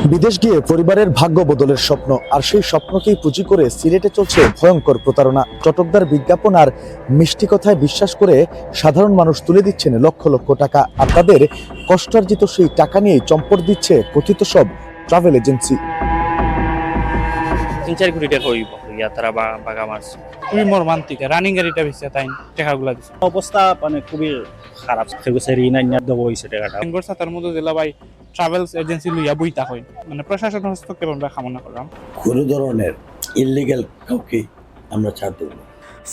বিদেশ গিয়ে পরিবারের ভাগ্য বদলের স্বপ্ন, আর সেই স্বপ্নকেই পুঁজি করে সিলেটে চলছে ভয়ঙ্কর প্রতারণা। চটকদার বিজ্ঞাপন আর মিষ্টি কথায় বিশ্বাস করে সাধারণ মানুষ তুলে দিচ্ছেন লক্ষ লক্ষ টাকা, আর তাদের কষ্টার্জিত সেই টাকা নিয়েই চম্পট দিচ্ছে কথিত সব ট্রাভেল এজেন্সি। 3-4 কোটি টাকা হইব তারা বাগা মারছে। খুবই মর্মান্তিক। রানিং গাড়িটা বেশি তাই টাকাগুলা দিচ্ছে। অবস্থা মানে খুবই খারাপ। ঋণ আইনা দেবো হয়েছে টাকাটা। বেঙ্গল সাতার মধ্যে জেলা ভাই ট্রাভেলস এজেন্সি লইয়া বইতা হয়, মানে প্রশাসন হস্তক্ষেপ আমরা কামনা করলাম। কোনো ধরনের ইলিগ্যাল কাউকে আমরা ছাড় দেব না।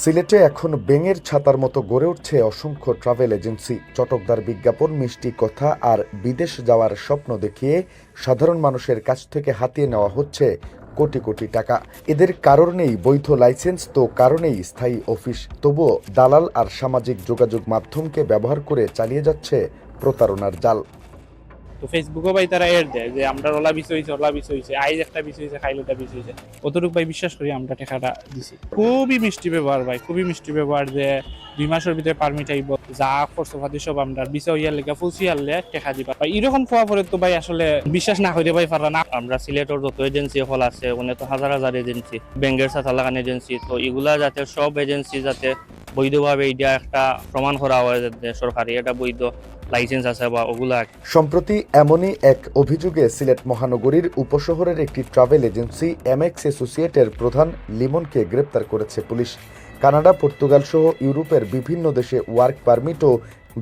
সিলেটে এখন বেঙের ছাতার মতো গড়ে উঠছে অসংখ্য ট্রাভেল এজেন্সি। চটকদার বিজ্ঞাপন, মিষ্টি কথা আর বিদেশ যাওয়ার স্বপ্ন দেখিয়ে সাধারণ মানুষের কাছ থেকে হাতিয়ে নেওয়া হচ্ছে কোটি কোটি টাকা। এদের কারোর নেই বৈধ লাইসেন্স, তো কারণেই স্থায়ী অফিস। তবুও দালাল আর সামাজিক যোগাযোগ মাধ্যমকে ব্যবহার করে চালিয়ে যাচ্ছে প্রতারণার জাল। তো ফেসবুকও ভাই তারা এড দেয় যে আমরা ওলা বিষয় হয়েছে, আইজ একটা বিষয় হয়েছে, খাইলোটা বিষয় হয়েছে। অতটুকু ভাই বিশ্বাস করি আমরা টাকাটা দিছি। খুবই মিষ্টি ব্যবহার ভাই, খুবই মিষ্টি ব্যবহার, যে 2 মাসের ভিতরে পারমিট আইব, যা খরচপাতি সব আমরা বিষয় ইয়ার লেগে ফুলসি আনলে টাকা দিবা। এরকম খোয়া পরে তো ভাই আসলে বিশ্বাস না করে ভাই পারা না। আমরা সিলেটের যত এজেন্সি হল আছে ওখানে তো হাজার হাজার এজেন্সি, ব্যাংকের সাথে লাগান এজেন্সি, তো এগুলা যাতে সব এজেন্সি যাতে বৈধভাবে এটা একটা প্রমাণ করা হয় যে সরকারি এটা বৈধ লাইসেন্স আছে বা ওগুলা। সম্প্রতি এমনই এক অভিযোগে সিলেট মহানগরীর উপশহরের একটি ট্রাভেল এজেন্সি এমএক্স অ্যাসোসিয়েটের প্রধান লিমনকে গ্রেপ্তার করেছে পুলিশ। কানাডা, পর্তুগাল সহ ইউরোপের বিভিন্ন দেশে ওয়ার্ক পারমিট ও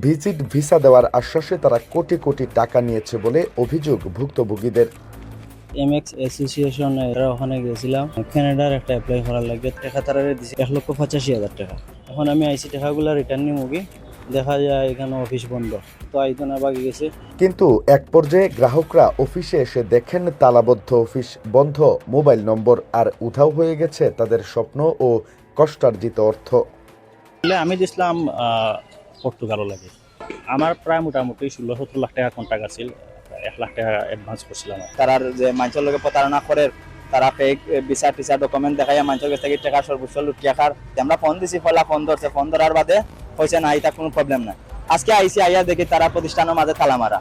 ভিজিট ভিসা দেওয়ার আশ্বাসে তারা কোটি কোটি টাকা নিয়েছে বলে অভিযোগ ভুক্তভোগীদের। এমএক্স অ্যাসোসিয়েশন ওখানে গেছিলাম, কানাডার একটা অ্যাপ্লাই করার লাগে। টাকা তারা দিয়েছে 1,85,000 টাকা। এখন আমি আইসি টাকাগুলো রিটার্ন নিয়ে দেখা যায় এখানে অফিস বন্ধ, তো আইতনা বাকি গেছে। কিন্তু এক পর্যায়ে গ্রাহকরা অফিসে এসে দেখেন তালাবদ্ধ অফিস, বন্ধ মোবাইল নম্বর, আর উধাও হয়ে গেছে তাদের স্বপ্ন ও কষ্টার্জিত অর্থ। আমি দিয়েছিলাম পর্তুগালও লাগে। আমার প্রায় মোটামুটি 16-17 লাখ টাকা কন্ট্রাক্ট আছিল, 1 লাখ টাকা অ্যাডভান্স করছিলাম। তারা যে মানুষের লোকে প্রতারণা করে, তারা ফেক ভিসা টিসা ডকুমেন্ট দেখায় মানুষের কাছ থেকে টাকা সর্বোচ্চ লুটিয়া খার। আমরা ফোন দিছি, ফোন ধরছে, ফোন ধরার বাদে হয়েছে না, এটা কোনো প্রবলেম না। আজকে আইসি আইয়া দেখি তারা প্রতিষ্ঠানের মাঝে তালা মারা।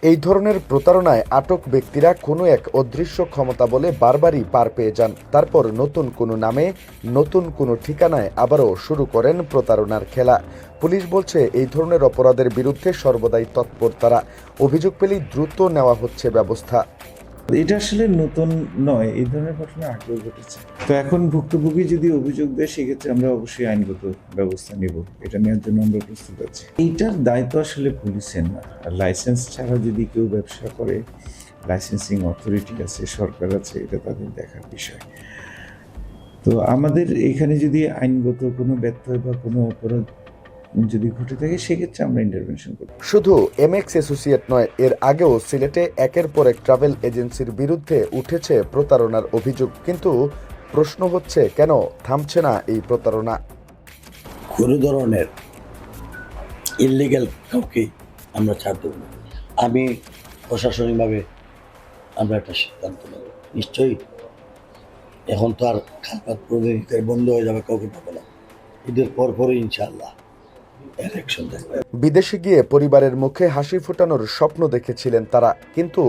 এই ধরনের প্রতারণায় আটক ব্যক্তিরা কোনো এক অদৃশ্য ক্ষমতা বলে বারবারই পার পেয়ে যান। তারপর নতুন কোনো নামে, নতুন কোনো ঠিকানায় আবারও শুরু করেন প্রতারণার খেলা। পুলিশ বলছে এই ধরনের অপরাধের বিরুদ্ধে সর্বদাই তৎপর তারা। অভিযোগ পেলেই দ্রুত নেওয়া হচ্ছে ব্যবস্থা। এটা আসলে নতুন নয়, এই ধরনের ঘটনা আগেও ঘটেছে। তো এখন ভুক্তভোগী যদি অভিযোগ দেয়, সেক্ষেত্রে আমরা অবশ্যই আইনগত ব্যবস্থা নেব, এটা নেওয়ার জন্য আমরা প্রস্তুত আছি। এইটার দায়িত্ব আসলে পুলিশের না। আর লাইসেন্স ছাড়া যদি কেউ ব্যবসা করে, লাইসেন্সিং অথরিটি আছে, সরকার আছে, এটা তাদের দেখার বিষয়। তো আমাদের এখানে যদি আইনগত কোনো ব্যত্যয় বা কোনো অপরাধ যদি ঘটে থাকে, সেক্ষেত্রে আমরা ইন্টারভেনশন করব। শুধু এমএক্স অ্যাসোসিয়েট নয়, এর আগেও সিলেটে একের পর এক ট্রাভেল এজেন্সির বিরুদ্ধে উঠেছে প্রতারণার অভিযোগ। কিন্তু প্রশ্ন হচ্ছে, কেন থামছে না এই প্রতারণা? কোনো ধরনের ইলিগ্যাল কাউকে আমরা ছাড় দেব না। আমি প্রশাসনিকভাবে আমরা একটা সিদ্ধান্ত নেব। নিশ্চয়ই এখন তো আর খালপাত প্রতিনিধিত্ব বন্ধ হয়ে যাবে, কাউকে পাবো না। ঈদের পরপরই ইনশাআল্লাহ অ্যাকশন দেখবে। বিদেশে গিয়ে পরিবারের মুখে হাসি ফোটানোর স্বপ্ন দেখেছিলেন তারা, কিন্তু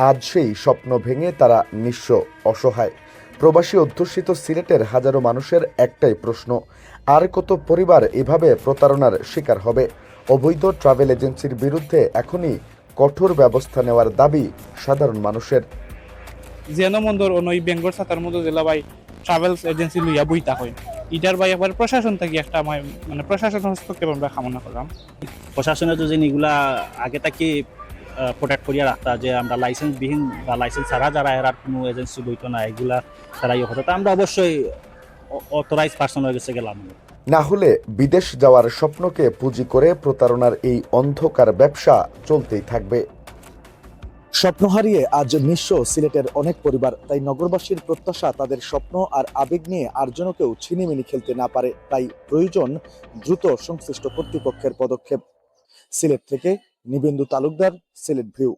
আজ সেই স্বপ্ন ভেঙে তারা নিঃস্ব, অসহায়। প্রবাসী অধ্যুষিত সিলেটের হাজারো মানুষের একটাই প্রশ্ন, আর কত পরিবার এভাবে প্রতারণার শিকার হবে? অবৈধ ট্রাভেল এজেন্সির বিরুদ্ধে এখনই কঠোর ব্যবস্থা নেওয়ার দাবি সাধারণ মানুষের। জেনমন্দর ও নই বেঙ্গল সাতার মধ্যে জেলা ভাই ট্রাভেলস এজেন্সি লইয়া বইতা হয়। এটার ভাই একবার প্রশাসন থেকে একটা মানে প্রশাসন হস্তক্ষেপ আমরা কামনা করলাম। প্রশাসনের যদি এগুলা আগে থেকে প্রোটেক্ট করিয়া রাখতা, যে আমরা লাইসেন্সবিহীন বা লাইসেন্স ছাড়া যারা এর আর কোনো এজেন্সি বইতো না, এগুলা তারা ইয়ে হতো, আমরা অবশ্যই অথরাইজ পার্সনের কাছে গেলাম। না হলে বিদেশ যাওয়ার স্বপ্নকে পুঁজি করে প্রতারণার এই অন্ধকার ব্যবসা চলতেই থাকবে। স্বপ্ন হারিয়ে আজ নিঃস্ব সিলেটের অনেক পরিবার। তাই নগরবাসীর প্রত্যাশা তাদের স্বপ্ন আর আবেগ নিয়ে আর যেন কেউ ছিনিমিনি খেলতে না পারে। তাই প্রয়োজন দ্রুত সংশ্লিষ্ট কর্তৃপক্ষের পদক্ষেপ। সিলেট থেকে নিবেন্দু তালুকদার, সিলেট ভিউ।